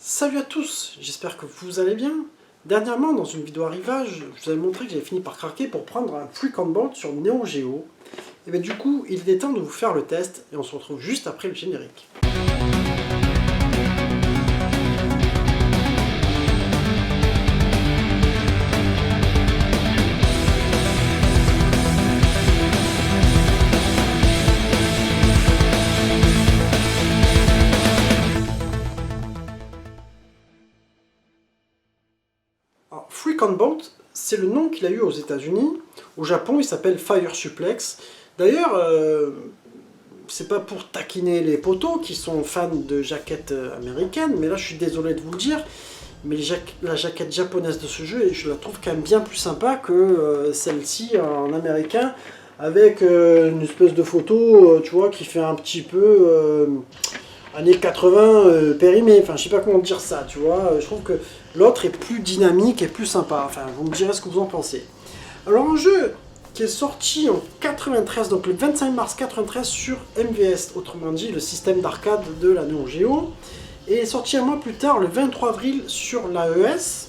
Salut à tous, j'espère que vous allez bien. Dernièrement, dans une vidéo arrivage, je vous avais montré que j'avais fini par craquer pour prendre un Freak on Board sur Neo Geo. Et bien du coup, il est temps de vous faire le test et on se retrouve juste après le générique. Alors, Freak on Board, c'est le nom qu'il a eu aux États-Unis. Au Japon, il s'appelle Fire Suplex. D'ailleurs, c'est pas pour taquiner les potos qui sont fans de jaquettes américaines, mais là je suis désolé de vous le dire, mais la jaquette japonaise de ce jeu, je la trouve quand même bien plus sympa que celle-ci en américain, avec une espèce de photo, tu vois, qui fait un petit peu années 80 périmé, enfin je sais pas comment dire ça, tu vois, je trouve que l'autre est plus dynamique et plus sympa, enfin vous me direz ce que vous en pensez. Alors un jeu qui est sorti en 93, donc le 25 mars 93 sur MVS, autrement dit le système d'arcade de la Neo Geo, et est sorti un mois plus tard, le 23 avril sur l'AES,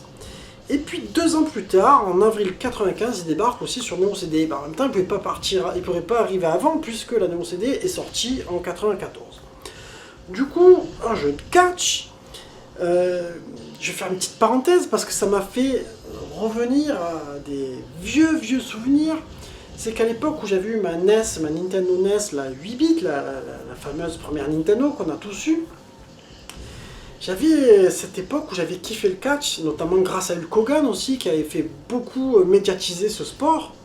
et puis 2 ans plus tard, en avril 95, il débarque aussi sur Neo CD. En même temps, il ne pourrait pas arriver avant, puisque la Neo CD est sortie en 94. Du coup, un jeu de catch, je vais faire une petite parenthèse, parce que ça m'a fait revenir à des vieux souvenirs. C'est qu'à l'époque où j'avais eu ma NES, ma Nintendo NES, la 8 bits, la fameuse première Nintendo qu'on a tous eu, j'avais cette époque où j'avais kiffé le catch, notamment grâce à Hulk Hogan aussi, qui avait fait beaucoup médiatiser ce sport.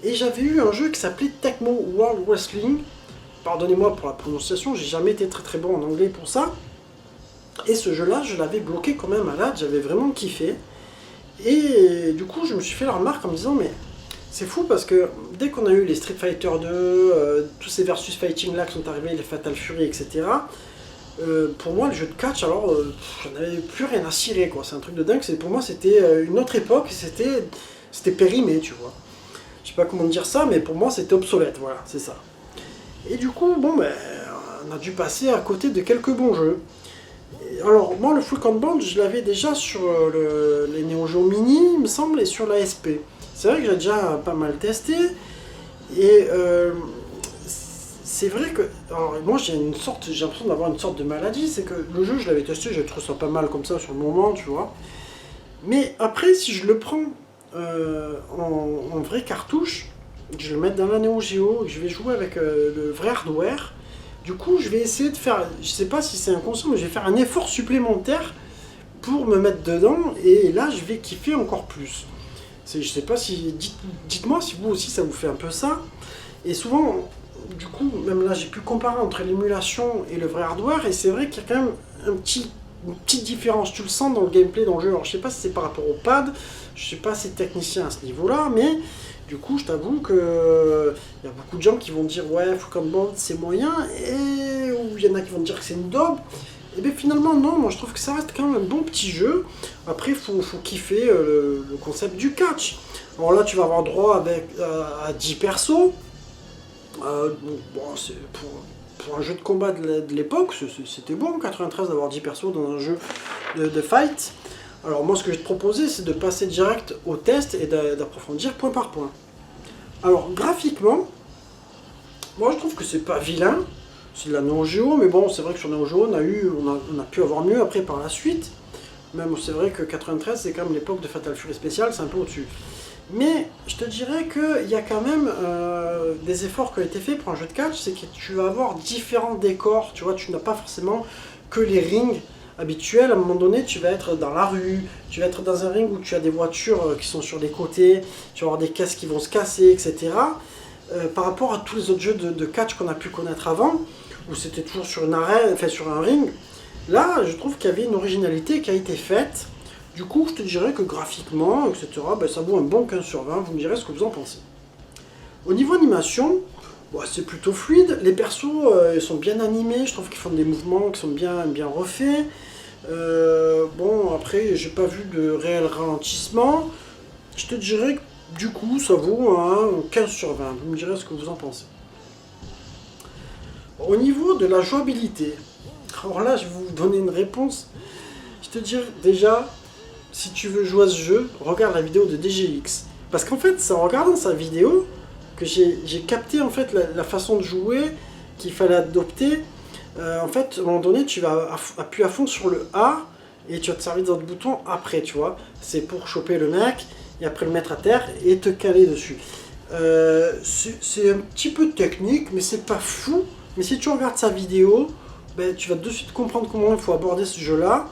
Et j'avais eu un jeu qui s'appelait Tecmo World Wrestling. Pardonnez-moi pour la prononciation, j'ai jamais été très bon en anglais pour ça. Et ce jeu-là, je l'avais bloqué comme un malade, j'avais vraiment kiffé. Et du coup, je me suis fait la remarque en me disant, mais c'est fou parce que dès qu'on a eu les Street Fighter 2, tous ces versus fighting là qui sont arrivés, les Fatal Fury, etc., pour moi, le jeu de catch, alors, j'en avais plus rien à cirer, quoi. C'est un truc de dingue. Pour moi, c'était une autre époque, c'était périmé, tu vois. Je sais pas comment dire ça, mais pour moi, c'était obsolète, voilà, c'est ça. Et du coup, bon, ben, on a dû passer à côté de quelques bons jeux. Alors, moi, le Freak on Board, je l'avais déjà sur les Neo Geo Mini, il me semble, et sur la SP. C'est vrai que j'ai déjà pas mal testé, et c'est vrai que... Alors, moi, j'ai l'impression d'avoir une sorte de maladie, c'est que le jeu, je l'avais testé, j'ai trouvé ça pas mal comme ça sur le moment, tu vois. Mais après, si je le prends en vraie cartouche, je vais le mettre dans la Neo Geo, je vais jouer avec le vrai hardware. Du coup, je vais essayer de faire, je sais pas si c'est inconscient, mais je vais faire un effort supplémentaire pour me mettre dedans, et là, je vais kiffer encore plus. Je sais pas si, dites-moi si vous aussi ça vous fait un peu ça. Et souvent, du coup, même là, j'ai pu comparer entre l'émulation et le vrai hardware, et c'est vrai qu'il y a quand même une petite différence. Tu le sens dans le gameplay, dans le jeu. Alors, je sais pas si c'est par rapport au pad, je sais pas si c'est technicien à ce niveau-là, mais du coup, je t'avoue que il y a beaucoup de gens qui vont dire ouais, Freak on Board c'est moyen, et ou il y en a qui vont dire que c'est une daube. Et bien finalement non, moi je trouve que ça reste quand même un bon petit jeu. Après il faut kiffer le concept du catch. Alors là tu vas avoir droit à 10 persos. Bon, c'est pour un jeu de combat de l'époque, c'était bon en 93 d'avoir 10 persos dans un jeu de fight. Alors moi ce que je vais te proposer c'est de passer direct au test et d'approfondir point par point. Alors graphiquement, moi je trouve que c'est pas vilain, c'est de la Neo Geo, mais bon c'est vrai que sur Neo Geo on a pu avoir mieux après par la suite. Même c'est vrai que 93 c'est quand même l'époque de Fatal Fury Special, c'est un peu au-dessus. Mais je te dirais qu'il y a quand même des efforts qui ont été faits pour un jeu de catch, c'est que tu vas avoir différents décors, tu vois, tu n'as pas forcément que les rings habituels. À un moment donné, tu vas être dans la rue, tu vas être dans un ring où tu as des voitures qui sont sur les côtés, tu vas avoir des caisses qui vont se casser, etc. Par rapport à tous les autres jeux de catch qu'on a pu connaître avant, où c'était toujours sur une arène, enfin sur un ring, là, je trouve qu'il y avait une originalité qui a été faite. Du coup, je te dirais que graphiquement, etc., ben, ça vaut un bon 15 sur 20, vous me direz ce que vous en pensez. Au niveau animation, bon, c'est plutôt fluide, les persos ils sont bien animés, je trouve qu'ils font des mouvements qui sont bien refaits. Bon, après, j'ai pas vu de réel ralentissement. Je te dirais que du coup, ça vaut un 15 sur 20, vous me direz ce que vous en pensez. Au niveau de la jouabilité, alors là, je vais vous donner une réponse je te dirais déjà, si tu veux jouer à ce jeu, regarde la vidéo de DGX. Parce qu'en fait, c'est en regardant sa vidéo que j'ai capté en fait la façon de jouer qu'il fallait adopter. En fait, à un moment donné, tu vas appuyer à fond sur le A et tu vas te servir d'autres boutons après, tu vois. C'est pour choper le mec et après le mettre à terre et te caler dessus. C'est un petit peu technique, mais c'est pas fou. Mais si tu regardes sa vidéo, ben, tu vas de suite comprendre comment il faut aborder ce jeu-là.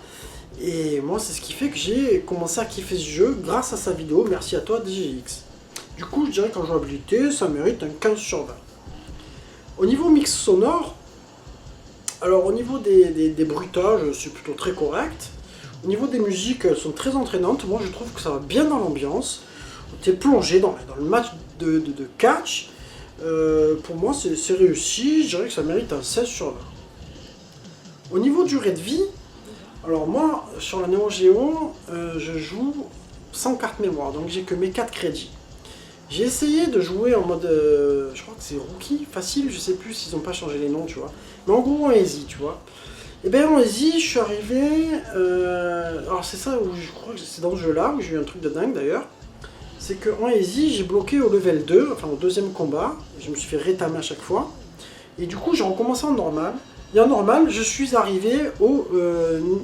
Et moi, c'est ce qui fait que j'ai commencé à kiffer ce jeu grâce à sa vidéo. Merci à toi, DGX. Du coup, je dirais qu'en jouabilité, ça mérite un 15 sur 20. Au niveau mix sonore, alors au niveau des bruitages, c'est plutôt très correct. Au niveau des musiques, elles sont très entraînantes. Moi, je trouve que ça va bien dans l'ambiance. Tu es plongé dans le match de catch. Pour moi, c'est réussi. Je dirais que ça mérite un 16 sur 20. Au niveau durée de vie, alors moi, sur la Neo Geo, je joue sans carte mémoire, donc j'ai que mes 4 crédits. J'ai essayé de jouer en mode, je crois que c'est rookie, facile, je sais plus s'ils n'ont pas changé les noms, tu vois. Mais en gros, en easy, tu vois. Et bien en easy, je suis arrivé, alors c'est ça, où je crois que c'est dans ce jeu-là, où j'ai eu un truc de dingue d'ailleurs. C'est qu'en easy, j'ai bloqué au level 2, enfin au deuxième combat, je me suis fait rétamer à chaque fois. Et du coup, j'ai recommencé en normal. Et en normal, je suis arrivé au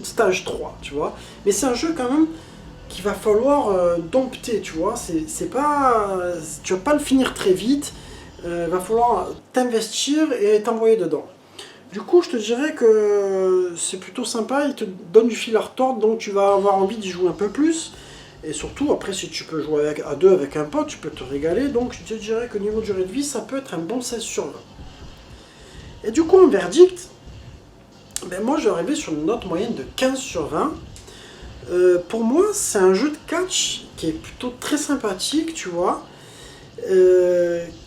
stage 3, tu vois. Mais c'est un jeu quand même qu'il va falloir dompter, tu vois. C'est pas, tu vas pas le finir très vite. Il va falloir t'investir et t'envoyer dedans. Du coup, je te dirais que c'est plutôt sympa. Il te donne du fil à retordre, donc tu vas avoir envie d'y jouer un peu plus. Et surtout, après, si tu peux jouer à 2 avec un pote, tu peux te régaler. Donc, je te dirais que niveau durée de vie, ça peut être un bon 16 sur 20. Et du coup, en verdict, ben moi, je vais arriver sur une note moyenne de 15 sur 20. Pour moi, c'est un jeu de catch qui est plutôt très sympathique, tu vois,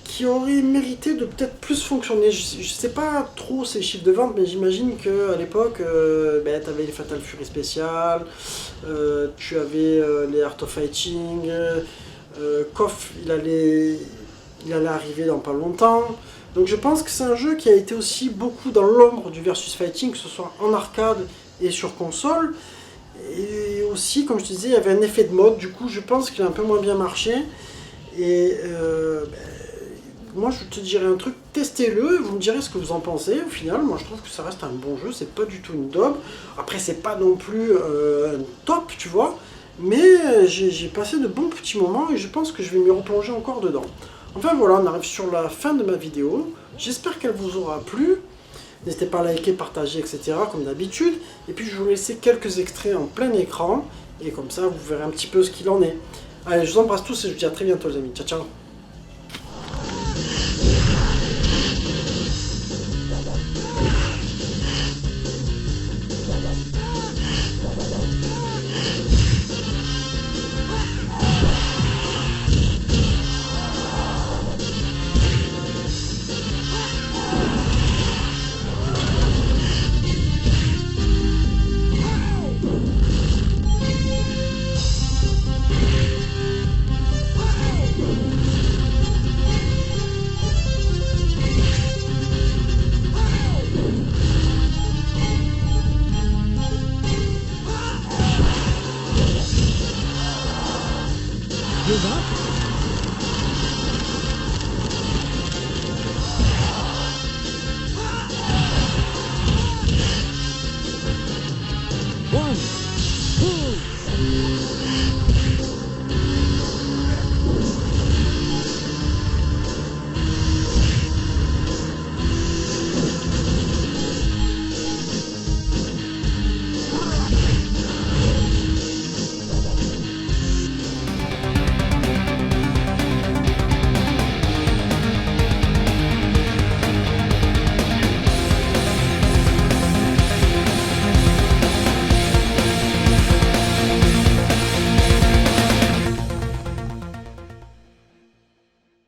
qui aurait mérité de peut-être plus fonctionner. Je sais pas trop ses chiffres de vente, mais j'imagine qu'à l'époque, ben, tu avais les Fatal Fury spéciales, tu avais les Art of Fighting, KOF, il allait arriver dans pas longtemps. Donc je pense que c'est un jeu qui a été aussi beaucoup dans l'ombre du versus fighting, que ce soit en arcade et sur console. Et aussi, comme je te disais, il y avait un effet de mode, du coup je pense qu'il a un peu moins bien marché. Et moi je te dirais un truc, testez-le, vous me direz ce que vous en pensez. Au final, moi je trouve que ça reste un bon jeu, c'est pas du tout une daube. Après c'est pas non plus un top, tu vois. Mais j'ai passé de bons petits moments et je pense que je vais m'y replonger encore dedans. Enfin voilà, on arrive sur la fin de ma vidéo. J'espère qu'elle vous aura plu. N'hésitez pas à liker, partager, etc. comme d'habitude. Et puis je vais vous laisser quelques extraits en plein écran. Et comme ça, vous verrez un petit peu ce qu'il en est. Allez, je vous embrasse tous et je vous dis à très bientôt les amis. Ciao, ciao. Give up? One, two.